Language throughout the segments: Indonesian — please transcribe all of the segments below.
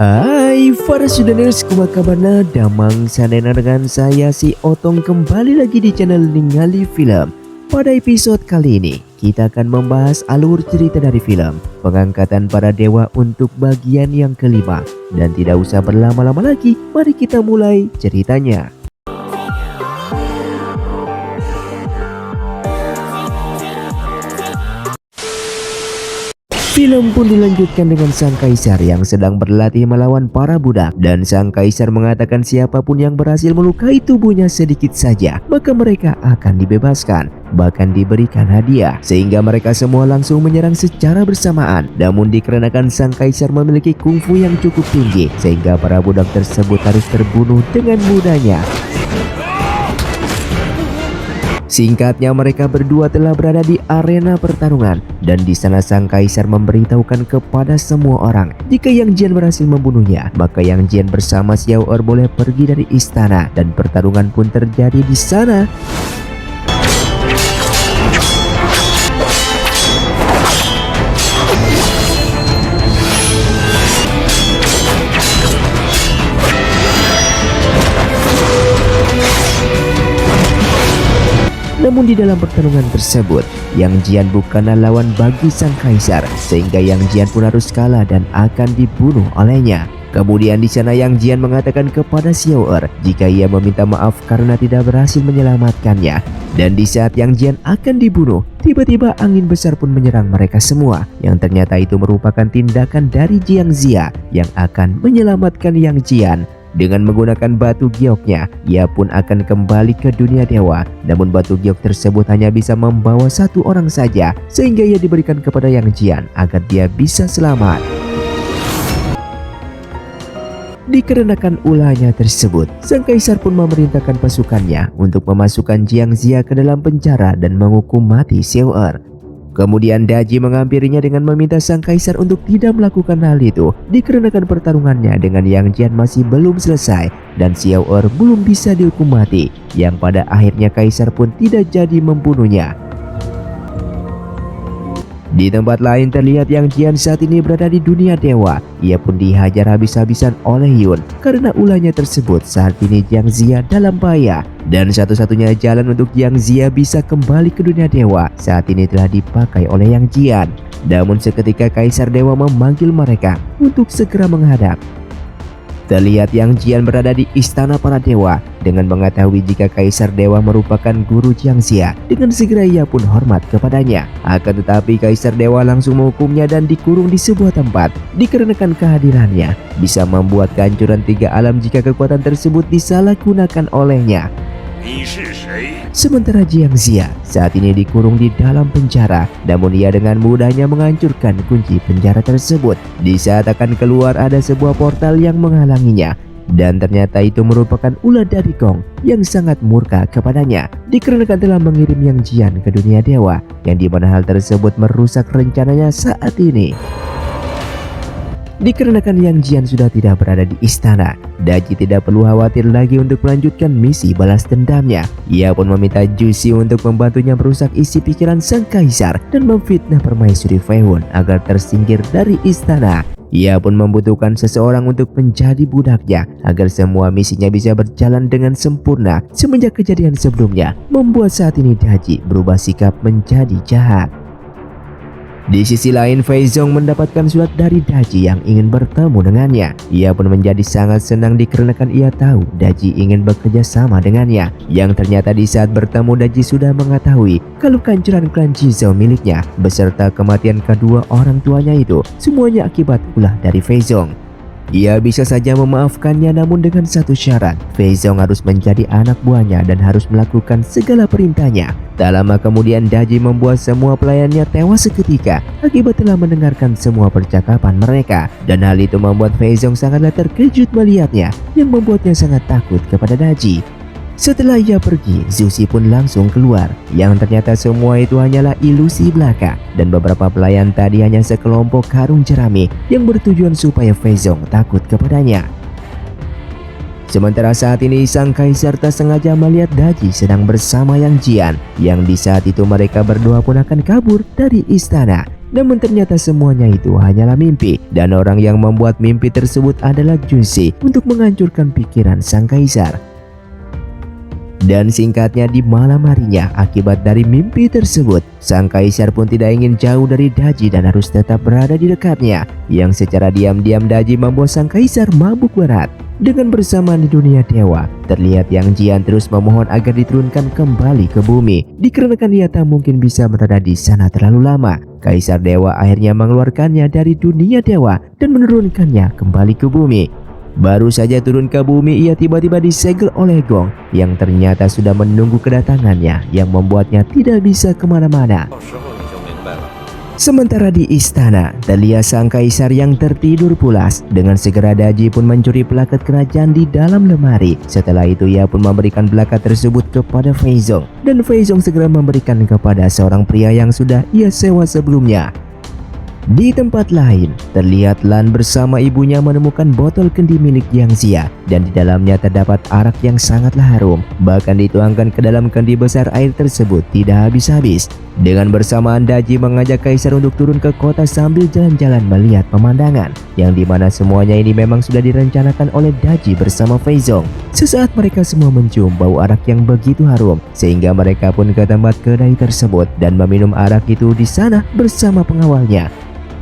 Hai para Sudaners, kumaha kabarna? Damang sanena dengan saya si Otong kembali lagi di channel Ningali Film. Pada episode kali ini kita akan membahas alur cerita dari film pengangkatan para dewa untuk bagian yang kelima. Dan tidak usah berlama-lama lagi, mari kita mulai ceritanya. Film pun dilanjutkan dengan sang kaisar yang sedang berlatih melawan para budak, dan sang kaisar mengatakan siapapun yang berhasil melukai tubuhnya sedikit saja maka mereka akan dibebaskan, bahkan diberikan hadiah, sehingga mereka semua langsung menyerang secara bersamaan. Namun dikarenakan sang kaisar memiliki kungfu yang cukup tinggi sehingga para budak tersebut harus terbunuh dengan mudahnya. Singkatnya, mereka berdua telah berada di arena pertarungan, dan di sana sang kaisar memberitahukan kepada semua orang jika Yang Jian berhasil membunuhnya, maka Yang Jian bersama Xiao Er boleh pergi dari istana, dan pertarungan pun terjadi di sana. Namun di dalam pertarungan tersebut, Yang Jian bukanlah lawan bagi sang kaisar, sehingga Yang Jian pun harus kalah dan akan dibunuh olehnya. Kemudian di sana Yang Jian mengatakan kepada Xiao Er jika ia meminta maaf karena tidak berhasil menyelamatkannya. Dan di saat Yang Jian akan dibunuh, tiba-tiba angin besar pun menyerang mereka semua, yang ternyata itu merupakan tindakan dari Jiang Zia yang akan menyelamatkan Yang Jian. Dengan menggunakan batu gioknya, ia pun akan kembali ke dunia dewa. Namun batu giok tersebut hanya bisa membawa satu orang saja, sehingga ia diberikan kepada Yang Jian agar dia bisa selamat. Dikarenakan ulahnya tersebut, sang kaisar pun memerintahkan pasukannya untuk memasukkan Jiang Zia ke dalam penjara dan menghukum mati Xiao Er. Kemudian Daji menghampirinya dengan meminta sang kaisar untuk tidak melakukan hal itu, dikarenakan pertarungannya dengan Yang Jian masih belum selesai dan Xiao Er belum bisa dihukum mati, yang pada akhirnya kaisar pun tidak jadi membunuhnya. Di tempat lain terlihat Yang Jian saat ini berada di dunia dewa. Ia pun dihajar habis-habisan oleh Yun karena ulahnya tersebut. Saat ini Jiang Zia dalam bahaya, dan satu-satunya jalan untuk Jiang Zia bisa kembali ke dunia dewa saat ini telah dipakai oleh Yang Jian. Namun seketika kaisar dewa memanggil mereka untuk segera menghadap. Terlihat Yang Jian berada di istana para dewa. Dengan mengetahui jika kaisar dewa merupakan guru Jiang Zia, dengan segera ia pun hormat kepadanya. Akan tetapi kaisar dewa langsung menghukumnya dan dikurung di sebuah tempat, dikarenakan kehadirannya bisa membuat kehancuran 3 alam jika kekuatan tersebut disalahgunakan olehnya. Sementara Jiang Zia saat ini dikurung di dalam penjara, namun ia dengan mudahnya menghancurkan kunci penjara tersebut. Di saat akan keluar, ada sebuah portal yang menghalanginya, dan ternyata itu merupakan ular dari Gong yang sangat murka kepadanya, dikarenakan telah mengirim Yang Jian ke dunia dewa, yang dimana hal tersebut merusak rencananya saat ini. Dikarenakan Yang Jian sudah tidak berada di istana, Daji tidak perlu khawatir lagi untuk melanjutkan misi balas dendamnya. Ia pun meminta Jusi untuk membantunya merusak isi pikiran sang kaisar dan memfitnah permaisuri Feihun agar tersingkir dari istana. Ia pun membutuhkan seseorang untuk menjadi budaknya agar semua misinya bisa berjalan dengan sempurna. Semenjak kejadian sebelumnya membuat saat ini Daji berubah sikap menjadi jahat. Di sisi lain, Fei Zong mendapatkan surat dari Daji yang ingin bertemu dengannya. Ia pun menjadi sangat senang dikarenakan ia tahu Daji ingin bekerja sama dengannya. Yang ternyata di saat bertemu, Daji sudah mengetahui kalau kehancuran klan Jizou miliknya beserta kematian kedua orang tuanya itu semuanya akibat ulah dari Fei Zong. Ia bisa saja memaafkannya, namun dengan satu syarat, Fei Zong harus menjadi anak buahnya dan harus melakukan segala perintahnya. Tak lama kemudian Daji membuat semua pelayannya tewas seketika akibat telah mendengarkan semua percakapan mereka, dan hal itu membuat Fei Zong sangatlah terkejut melihatnya, yang membuatnya sangat takut kepada Daji. Setelah ia pergi, Zusi pun langsung keluar, yang ternyata semua itu hanyalah ilusi belaka, dan beberapa pelayan tadi hanya sekelompok karung jerami yang bertujuan supaya Fei Zong takut kepadanya. Sementara saat ini sang kaisar tak sengaja melihat Daji sedang bersama Yang Jian, yang di saat itu mereka berdua pun akan kabur dari istana. Namun ternyata semuanya itu hanyalah mimpi, dan orang yang membuat mimpi tersebut adalah Jushi untuk menghancurkan pikiran sang kaisar. Dan singkatnya, di malam harinya akibat dari mimpi tersebut, sang kaisar pun tidak ingin jauh dari Daji dan harus tetap berada di dekatnya, yang secara diam-diam Daji membuat sang kaisar mabuk berat. Dengan bersamaan di dunia dewa, terlihat Yang Jian terus memohon agar diturunkan kembali ke bumi, dikarenakan dia tak mungkin bisa berada di sana terlalu lama. Kaisar dewa akhirnya mengeluarkannya dari dunia dewa dan menurunkannya kembali ke bumi. Baru saja turun ke bumi, ia tiba-tiba disegel oleh Gong yang ternyata sudah menunggu kedatangannya, yang membuatnya tidak bisa kemana-mana. Sementara di istana, terlihat sang kaisar yang tertidur pulas. Dengan segera Daji pun mencuri plakat kerajaan di dalam lemari. Setelah itu ia pun memberikan plakat tersebut kepada Fei Zong, dan Fei Zong segera memberikan kepada seorang pria yang sudah ia sewa sebelumnya. Di tempat lain, terlihat Lan bersama ibunya menemukan botol kendi milik Yang Xia, dan di dalamnya terdapat arak yang sangatlah harum. Bahkan dituangkan ke dalam kendi besar air tersebut tidak habis-habis. Dengan bersamaan Daji mengajak kaisar untuk turun ke kota sambil jalan-jalan melihat pemandangan, yang dimana semuanya ini memang sudah direncanakan oleh Daji bersama Fei Zong. Sesaat mereka semua mencium bau arak yang begitu harum, sehingga mereka pun ke tempat kedai tersebut dan meminum arak itu di sana bersama pengawalnya.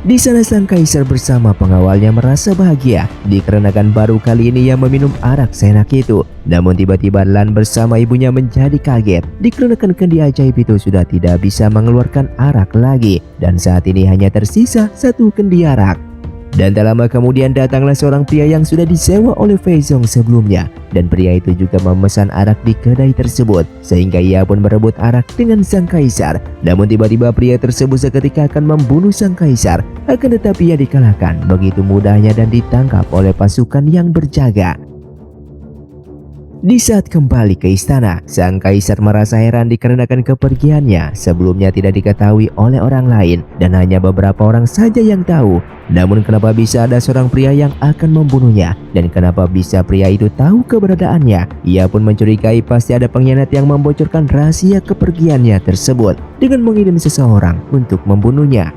Di sana sang kaisar bersama pengawalnya merasa bahagia dikarenakan baru kali ini ia meminum arak seenak itu. Namun tiba-tiba Lan bersama ibunya menjadi kaget dikarenakan kendi ajaib itu sudah tidak bisa mengeluarkan arak lagi, dan saat ini hanya tersisa satu kendi arak. Dan tak lama kemudian datanglah seorang pria yang sudah disewa oleh Fei Zong sebelumnya, dan pria itu juga memesan arak di kedai tersebut, sehingga ia pun berebut arak dengan sang kaisar. Namun tiba-tiba pria tersebut seketika akan membunuh sang kaisar, akan tetapi ia dikalahkan begitu mudahnya dan ditangkap oleh pasukan yang berjaga. Di saat kembali ke istana, sang kaisar merasa heran dikarenakan kepergiannya sebelumnya tidak diketahui oleh orang lain dan hanya beberapa orang saja yang tahu. Namun kenapa bisa ada seorang pria yang akan membunuhnya, dan kenapa bisa pria itu tahu keberadaannya? Ia pun mencurigai pasti ada pengkhianat yang membocorkan rahasia kepergiannya tersebut dengan mengirim seseorang untuk membunuhnya.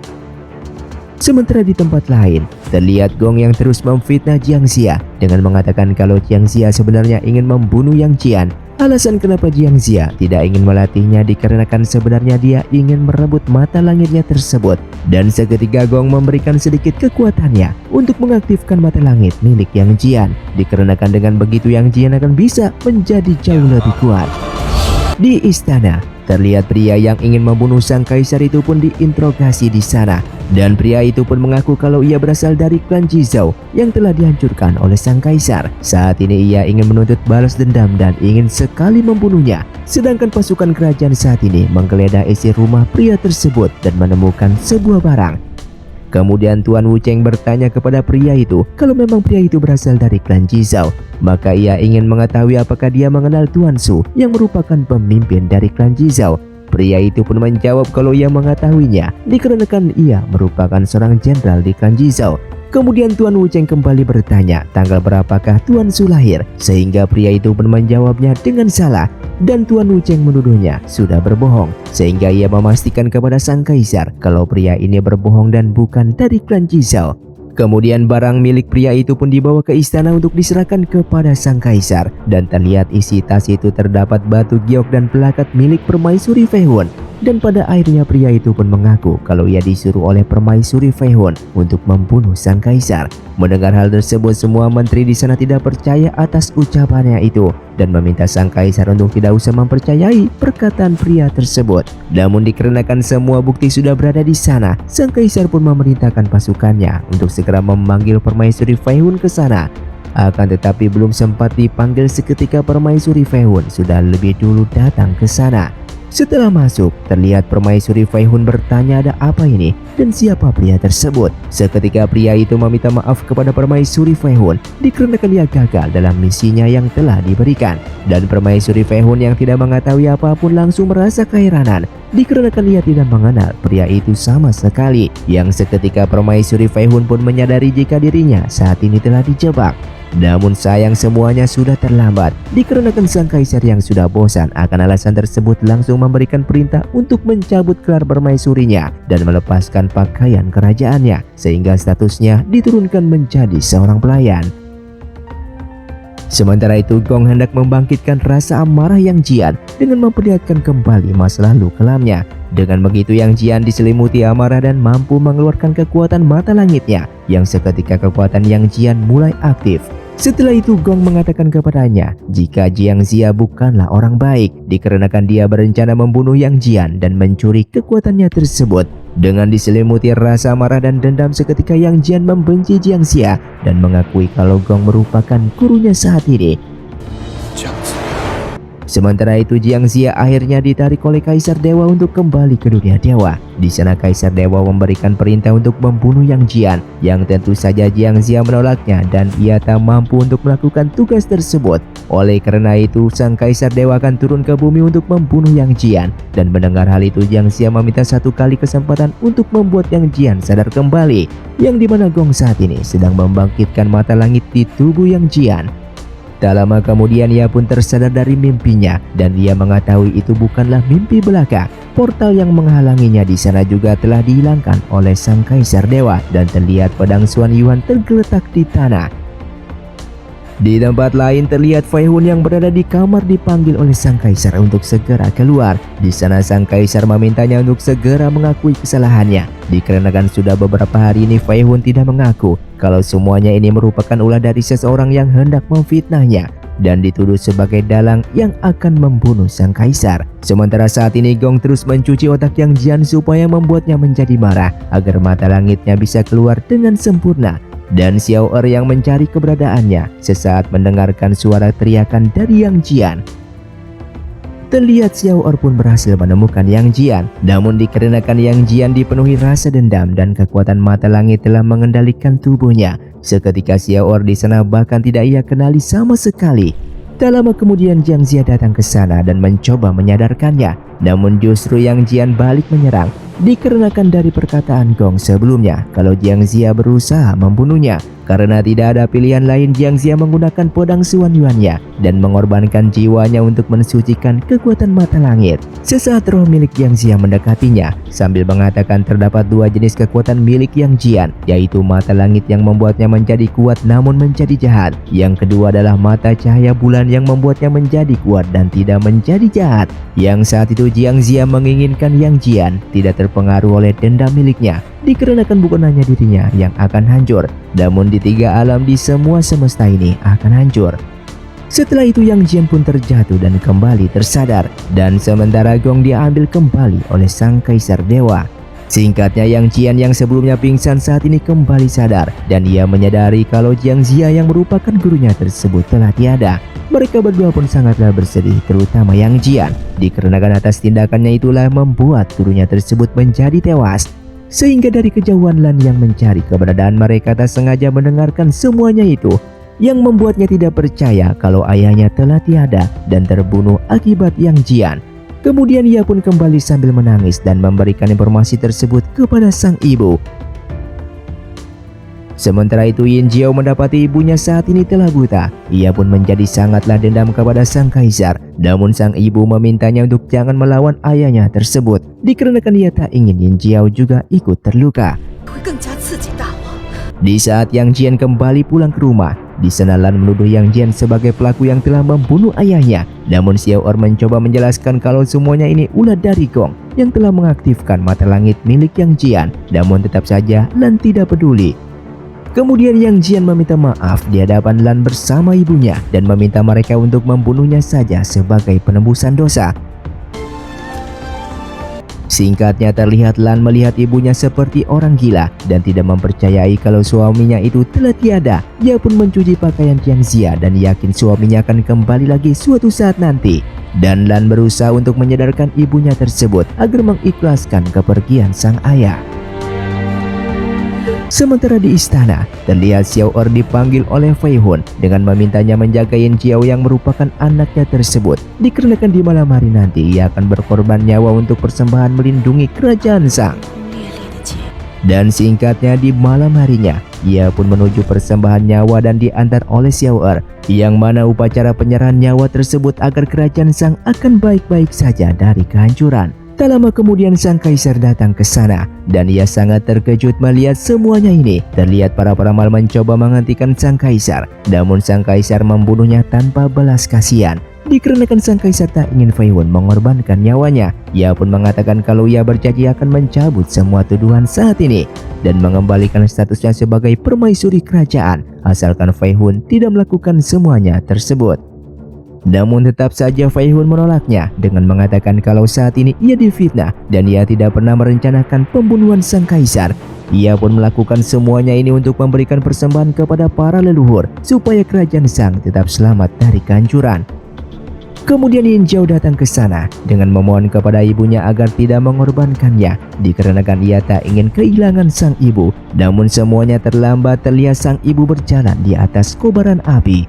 Sementara di tempat lain, terlihat Gong yang terus memfitnah Jiang Xia dengan mengatakan kalau Jiang Xia sebenarnya ingin membunuh Yang Jian. Alasan kenapa Jiang Xia tidak ingin melatihnya dikarenakan sebenarnya dia ingin merebut mata langitnya tersebut. Dan seketika Gong memberikan sedikit kekuatannya untuk mengaktifkan mata langit milik Yang Jian, dikarenakan dengan begitu Yang Jian akan bisa menjadi jauh lebih kuat. Di istana, terlihat pria yang ingin membunuh sang kaisar itu pun diinterogasi di sana, dan pria itu pun mengaku kalau ia berasal dari klan Jizhou yang telah dihancurkan oleh sang kaisar. Saat ini ia ingin menuntut balas dendam dan ingin sekali membunuhnya. Sedangkan pasukan kerajaan saat ini menggeledah isi rumah pria tersebut dan menemukan sebuah barang. Kemudian Tuan Wu Cheng bertanya kepada pria itu kalau memang pria itu berasal dari klan Jizhou, maka ia ingin mengetahui apakah dia mengenal Tuan Su yang merupakan pemimpin dari klan Jizhou. Pria itu pun menjawab kalau ia mengetahuinya dikarenakan ia merupakan seorang jenderal di klan Jizhou. Kemudian Tuan Wu Cheng kembali bertanya tanggal berapakah Tuan Su lahir, sehingga pria itu pun menjawabnya dengan salah, dan Tuan Wu Cheng menuduhnya sudah berbohong, sehingga ia memastikan kepada sang kaisar kalau pria ini berbohong dan bukan dari klan Jizhou. Kemudian barang milik pria itu pun dibawa ke istana untuk diserahkan kepada sang kaisar, dan terlihat isi tas itu terdapat batu giok dan plakat milik permaisuri Fei Hun. Dan pada akhirnya pria itu pun mengaku kalau ia disuruh oleh permaisuri Fei Hun untuk membunuh sang kaisar. Mendengar hal tersebut, semua menteri di sana tidak percaya atas ucapannya itu dan meminta sang kaisar untuk tidak usah mempercayai perkataan pria tersebut. Namun dikarenakan semua bukti sudah berada di sana, sang kaisar pun memerintahkan pasukannya untuk segera memanggil permaisuri Fei Hun ke sana. Akan tetapi belum sempat dipanggil seketika permaisuri Fei Hun sudah lebih dulu datang ke sana. Setelah masuk, terlihat permaisuri Fei Hun bertanya ada apa ini dan siapa pria tersebut. Seketika pria itu meminta maaf kepada permaisuri Fei Hun dikarenakan dia gagal dalam misinya yang telah diberikan. Dan permaisuri Fei Hun yang tidak mengetahui apapun langsung merasa keheranan dikarenakan ia tidak mengenal pria itu sama sekali. Yang seketika permaisuri Fei Hun pun menyadari jika dirinya saat ini telah dijebak. Namun sayang semuanya sudah terlambat, dikarenakan sang kaisar yang sudah bosan akan alasan tersebut langsung memberikan perintah untuk mencabut gelar permaisurinya dan melepaskan pakaian kerajaannya, sehingga statusnya diturunkan menjadi seorang pelayan. Sementara itu, Gong hendak membangkitkan rasa amarah Yang Jian dengan memperlihatkan kembali masa lalu kelamnya. Dengan begitu, Yang Jian diselimuti amarah dan mampu mengeluarkan kekuatan mata langitnya, yang seketika kekuatan Yang Jian mulai aktif. Setelah itu, Gong mengatakan kepadanya jika Jiang Xia bukanlah orang baik, dikarenakan dia berencana membunuh Yang Jian dan mencuri kekuatannya tersebut. Dengan diselimuti rasa marah dan dendam, seketika Yang Jian membenci Jiang Xia dan mengakui kalau Gong merupakan gurunya saat ini. Sementara itu, Jiang Xia akhirnya ditarik oleh Kaisar Dewa untuk kembali ke dunia dewa. Di sana Kaisar Dewa memberikan perintah untuk membunuh Yang Jian, yang tentu saja Jiang Xia menolaknya dan ia tak mampu untuk melakukan tugas tersebut. Oleh karena itu, sang Kaisar Dewa akan turun ke bumi untuk membunuh Yang Jian. Dan mendengar hal itu, Jiang Xia meminta satu kali kesempatan untuk membuat Yang Jian sadar kembali, yang dimana Gong saat ini sedang membangkitkan mata langit di tubuh Yang Jian. Tak lama kemudian ia pun tersadar dari mimpinya dan ia mengetahui itu bukanlah mimpi belaka. Portal yang menghalanginya di sana juga telah dihilangkan oleh sang Kaisar Dewa dan terlihat pedang Xuan Yuan tergeletak di tanah. Di tempat lain terlihat Fei Hun yang berada di kamar dipanggil oleh sang kaisar untuk segera keluar. Di sana sang kaisar memintanya untuk segera mengakui kesalahannya. Dikarenakan sudah beberapa hari ini Fei Hun tidak mengaku kalau semuanya ini merupakan ulah dari seseorang yang hendak memfitnahnya dan dituduh sebagai dalang yang akan membunuh sang kaisar. Sementara saat ini Gong terus mencuci otak Yang Jian supaya membuatnya menjadi marah agar mata langitnya bisa keluar dengan sempurna. Dan Xiao Er yang mencari keberadaannya sesaat mendengarkan suara teriakan dari Yang Jian. Terlihat Xiao Er pun berhasil menemukan Yang Jian. Namun dikarenakan Yang Jian dipenuhi rasa dendam dan kekuatan mata langit telah mengendalikan tubuhnya, seketika Xiao Er di sana bahkan tidak ia kenali sama sekali. Tak lama kemudian Jiang Xia datang ke sana dan mencoba menyadarkannya. Namun justru Yang Jian balik menyerang. Dikarenakan dari perkataan Gong sebelumnya kalau Jiang Xia berusaha membunuhnya. Karena tidak ada pilihan lain, Jiang Xia menggunakan pedang Xuan Yuannya dan mengorbankan jiwanya untuk mensucikan kekuatan mata langit. Sesaat roh milik Jiang Xia mendekatinya sambil mengatakan terdapat dua jenis kekuatan milik Yang Jian, yaitu mata langit yang membuatnya menjadi kuat namun menjadi jahat. Yang kedua adalah mata cahaya bulan yang membuatnya menjadi kuat dan tidak menjadi jahat. Yang saat itu Jiang Xia menginginkan Yang Jian tidak terpengaruh oleh dendam miliknya, dikarenakan bukan hanya dirinya yang akan hancur, namun di tiga alam di semua semesta ini akan hancur. Setelah itu Yang Jian pun terjatuh dan kembali tersadar, dan sementara Gong diambil kembali oleh sang Kaisar Dewa. Singkatnya, Yang Jian yang sebelumnya pingsan saat ini kembali sadar dan ia menyadari kalau Jiang Xia yang merupakan gurunya tersebut telah tiada. Mereka berdua pun sangatlah bersedih, terutama Yang Jian, dikarenakan atas tindakannya itulah membuat gurunya tersebut menjadi tewas. Sehingga dari kejauhan Lan yang mencari keberadaan mereka tak sengaja mendengarkan semuanya itu, yang membuatnya tidak percaya kalau ayahnya telah tiada dan terbunuh akibat Yang Jian. Kemudian ia pun kembali sambil menangis dan memberikan informasi tersebut kepada sang ibu. Sementara itu Yin Jiao mendapati ibunya saat ini telah buta. Ia pun menjadi sangatlah dendam kepada sang kaisar. Namun sang ibu memintanya untuk jangan melawan ayahnya tersebut, dikarenakan ia tak ingin Yin Jiao juga ikut terluka. Di saat Yang Jian kembali pulang ke rumah, di sana Lan menuduh Yang Jian sebagai pelaku yang telah membunuh ayahnya. Namun Xiao Er mencoba menjelaskan kalau semuanya ini ulah dari Gong yang telah mengaktifkan mata langit milik Yang Jian. Namun tetap saja Lan tidak peduli. Kemudian Yang Jian meminta maaf di hadapan Lan bersama ibunya dan meminta mereka untuk membunuhnya saja sebagai penembusan dosa. Singkatnya, terlihat Lan melihat ibunya seperti orang gila dan tidak mempercayai kalau suaminya itu telah tiada. Ia pun mencuci pakaian Jiang Xia dan yakin suaminya akan kembali lagi suatu saat nanti. Dan Lan berusaha untuk menyadarkan ibunya tersebut agar mengikhlaskan kepergian sang ayah. Sementara di istana, terlihat Xiao Er dipanggil oleh Fei Hun dengan memintanya menjaga Yin Jiao yang merupakan anaknya tersebut, dikarenakan di malam hari nanti ia akan berkorban nyawa untuk persembahan melindungi kerajaan Sang. Dan singkatnya di malam harinya, ia pun menuju persembahan nyawa dan diantar oleh Xiao Er, yang mana upacara penyerahan nyawa tersebut agar kerajaan Shang akan baik-baik saja dari kehancuran. Tak lama kemudian sang kaisar datang ke sana dan ia sangat terkejut melihat semuanya ini. Terlihat para peramal mencoba menghentikan sang kaisar, namun sang kaisar membunuhnya tanpa belas kasihan. Dikarenakan sang kaisar tak ingin Fei Hun mengorbankan nyawanya, ia pun mengatakan kalau ia berjanji akan mencabut semua tuduhan saat ini dan mengembalikan statusnya sebagai permaisuri kerajaan asalkan Fei Hun tidak melakukan semuanya tersebut. Namun tetap saja Fei Hun menolaknya dengan mengatakan kalau saat ini ia difitnah dan ia tidak pernah merencanakan pembunuhan sang kaisar. Ia pun melakukan semuanya ini untuk memberikan persembahan kepada para leluhur supaya kerajaan Shang tetap selamat dari kehancuran. Kemudian Yin Zhao datang ke sana dengan memohon kepada ibunya agar tidak mengorbankannya, dikarenakan ia tak ingin kehilangan sang ibu. Namun semuanya terlambat, terlihat sang ibu berjalan di atas kobaran api.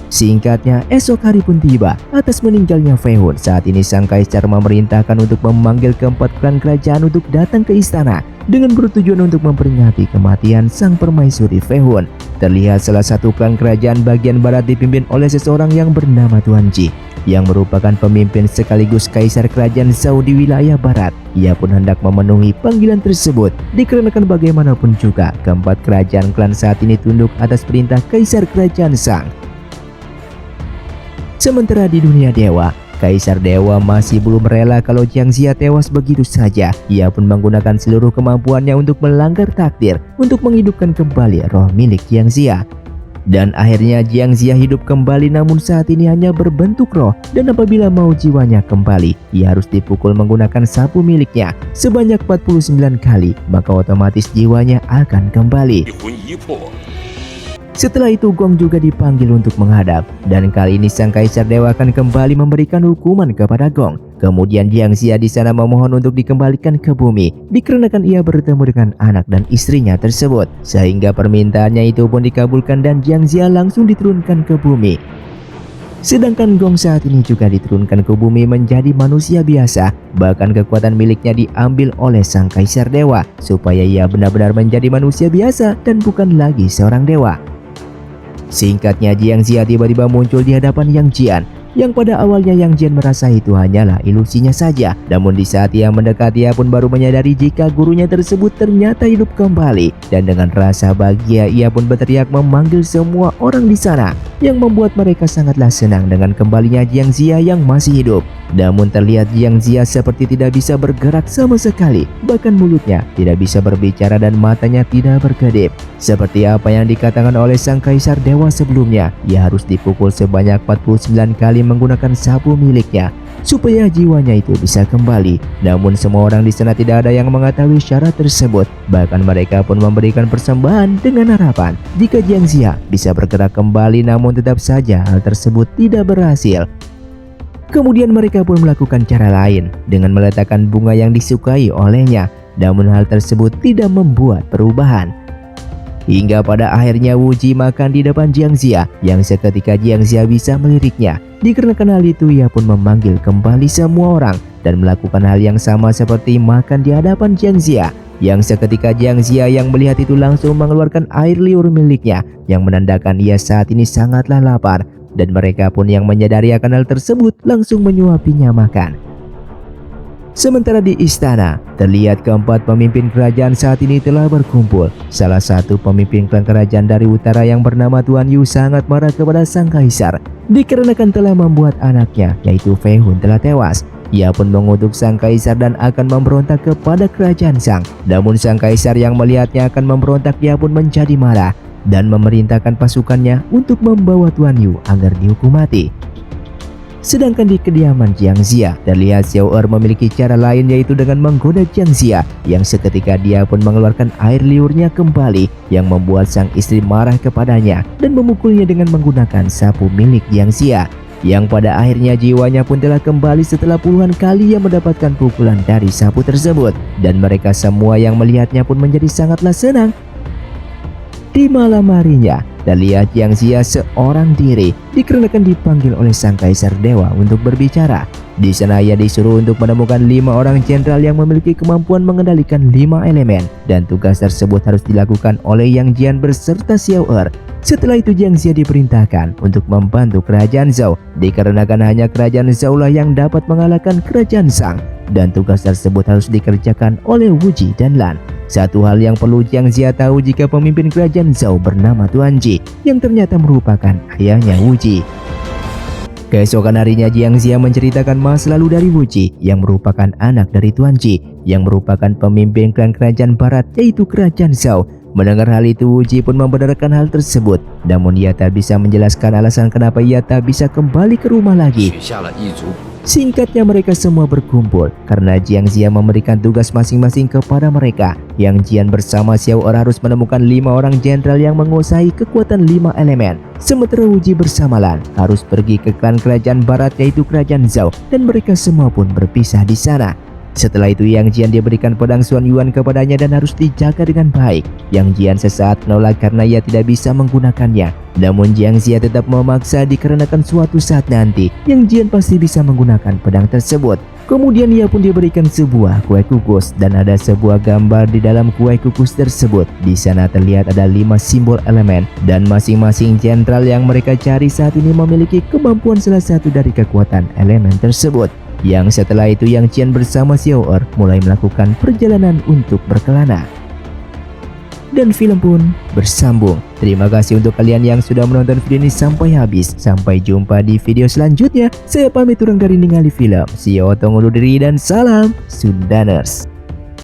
Singkatnya, esok hari pun tiba atas meninggalnya Fei Hun. Saat ini sang kaisar memerintahkan untuk memanggil keempat klan kerajaan untuk datang ke istana dengan bertujuan untuk memperingati kematian sang permaisuri Fei Hun. Terlihat salah satu klan kerajaan bagian barat dipimpin oleh seseorang yang bernama Tuan Ji, yang merupakan pemimpin sekaligus kaisar kerajaan Zhou di wilayah barat. Ia pun hendak memenuhi panggilan tersebut dikarenakan bagaimanapun juga keempat kerajaan klan saat ini tunduk atas perintah kaisar kerajaan Shang. Sementara di dunia dewa, Kaisar Dewa masih belum rela kalau Jiang Xia tewas begitu saja. Ia pun menggunakan seluruh kemampuannya untuk melanggar takdir untuk menghidupkan kembali roh milik Jiang Xia. Dan akhirnya Jiang Xia hidup kembali, namun saat ini hanya berbentuk roh, dan apabila mau jiwanya kembali, ia harus dipukul menggunakan sapu miliknya sebanyak 49 kali, maka otomatis jiwanya akan kembali. Setelah itu Gong juga dipanggil untuk menghadap, dan kali ini sang kaisar dewa akan kembali memberikan hukuman kepada Gong. Kemudian Jiang Xia di sana memohon untuk dikembalikan ke bumi dikarenakan ia bertemu dengan anak dan istrinya tersebut, sehingga permintaannya itu pun dikabulkan dan Jiang Xia langsung diturunkan ke bumi. Sedangkan Gong saat ini juga diturunkan ke bumi menjadi manusia biasa, bahkan kekuatan miliknya diambil oleh sang kaisar dewa supaya ia benar-benar menjadi manusia biasa dan bukan lagi seorang dewa. Singkatnya, Jiang Xia tiba-tiba muncul di hadapan Yang Jian, yang pada awalnya Yang Jian merasa itu hanyalah ilusinya saja. Namun di saat ia mendekat, ia pun baru menyadari jika gurunya tersebut ternyata hidup kembali. Dan dengan rasa bahagia, ia pun berteriak memanggil semua orang di sana, yang membuat mereka sangatlah senang dengan kembalinya Jiang Xia yang masih hidup. Namun terlihat Jiang Xia seperti tidak bisa bergerak sama sekali, bahkan mulutnya tidak bisa berbicara dan matanya tidak berkedip. Seperti apa yang dikatakan oleh sang kaisar dewa sebelumnya, ia harus dipukul sebanyak 49 kali menggunakan sapu miliknya supaya jiwanya itu bisa kembali. Namun semua orang di sana tidak ada yang mengetahui syarat tersebut, bahkan mereka pun memberikan persembahan dengan harapan jika Jiang Xia bisa bergerak kembali, namun tetap saja hal tersebut tidak berhasil. Kemudian mereka pun melakukan cara lain dengan meletakkan bunga yang disukai olehnya, namun hal tersebut tidak membuat perubahan. Hingga pada akhirnya Wu Ji makan di depan Jiang Xia, yang seketika Jiang Xia bisa meliriknya. Dikarenakan hal itu, ia pun memanggil kembali semua orang dan melakukan hal yang sama seperti makan di hadapan Jiang Xia. Yang seketika Jiang Xia yang melihat itu langsung mengeluarkan air liur miliknya, yang menandakan ia saat ini sangatlah lapar. Dan mereka pun yang menyadari akan hal tersebut langsung menyuapinya makan. Sementara di istana, terlihat keempat pemimpin kerajaan saat ini telah berkumpul. Salah satu pemimpin klan kerajaan dari utara yang bernama Tuan Yu sangat marah kepada sang kaisar dikarenakan telah membuat anaknya yaitu Fei Hun telah tewas. Ia pun mengutuk sang kaisar dan akan memberontak kepada kerajaan Shang. Namun sang kaisar yang melihatnya akan memberontak, ia pun menjadi marah dan memerintahkan pasukannya untuk membawa Tuan Yu agar dihukum mati. Sedangkan di kediaman Jiang Xia, terlihat Xiao Er memiliki cara lain, yaitu dengan menggoda Jiang Xia, yang seketika dia pun mengeluarkan air liurnya kembali yang membuat sang istri marah kepadanya dan memukulnya dengan menggunakan sapu milik Jiang Xia, yang pada akhirnya jiwanya pun telah kembali setelah puluhan kali ia mendapatkan pukulan dari sapu tersebut, dan mereka semua yang melihatnya pun menjadi sangatlah senang. Di malam harinya, terlihat Jiang Xia seorang diri dikarenakan dipanggil oleh sang kaisar dewa untuk berbicara. Di sana ia disuruh untuk menemukan 5 orang jenderal yang memiliki kemampuan mengendalikan 5 elemen, dan tugas tersebut harus dilakukan oleh Yang Jian beserta Xiao Er. Setelah itu Jiang Xia diperintahkan untuk membantu kerajaan Zhou, dikarenakan hanya kerajaan Zhou lah yang dapat mengalahkan kerajaan Shang, dan tugas tersebut harus dikerjakan oleh Wu Ji dan Lan. Satu hal yang perlu Jiang Xia tahu jika pemimpin kerajaan Zhou bernama Tuan Ji, yang ternyata merupakan ayahnya Wu Ji. Keesokan harinya Jiang Xia menceritakan masa lalu dari Wu Ji yang merupakan anak dari Tuan Ji yang merupakan pemimpin klan kerajaan barat yaitu kerajaan Zhou. Mendengar hal itu Wu Ji pun membenarkan hal tersebut, namun ia tak bisa menjelaskan alasan kenapa ia tak bisa kembali ke rumah lagi. Singkatnya mereka semua berkumpul karena Jiang Xia memberikan tugas masing-masing kepada mereka. Yang Jian bersama Xiao Er harus menemukan 5 orang jenderal yang menguasai kekuatan 5 elemen. Sementara Wu Ji bersama Lan harus pergi ke klan kerajaan barat yaitu kerajaan Zhou, dan mereka semua pun berpisah di sana. Setelah itu Yang Jian diberikan pedang Xuan Yuan kepadanya dan harus dijaga dengan baik. Yang Jian sesaat menolak karena ia tidak bisa menggunakannya. Namun Jiang Xia tetap memaksa dikarenakan suatu saat nanti Yang Jian pasti bisa menggunakan pedang tersebut. Kemudian ia pun diberikan sebuah kue kukus dan ada sebuah gambar di dalam kue kukus tersebut. Di sana terlihat ada 5 simbol elemen dan masing-masing jenderal yang mereka cari saat ini memiliki kemampuan salah satu dari kekuatan elemen tersebut. Yang setelah itu Yang Jian bersama Xiao Er mulai melakukan perjalanan untuk berkelana. Dan film pun bersambung. Terima kasih untuk kalian yang sudah menonton video ini sampai habis. Sampai jumpa di video selanjutnya. Saya pamit undur diri ningali film. See you, tunggu diri dan salam Sundaners.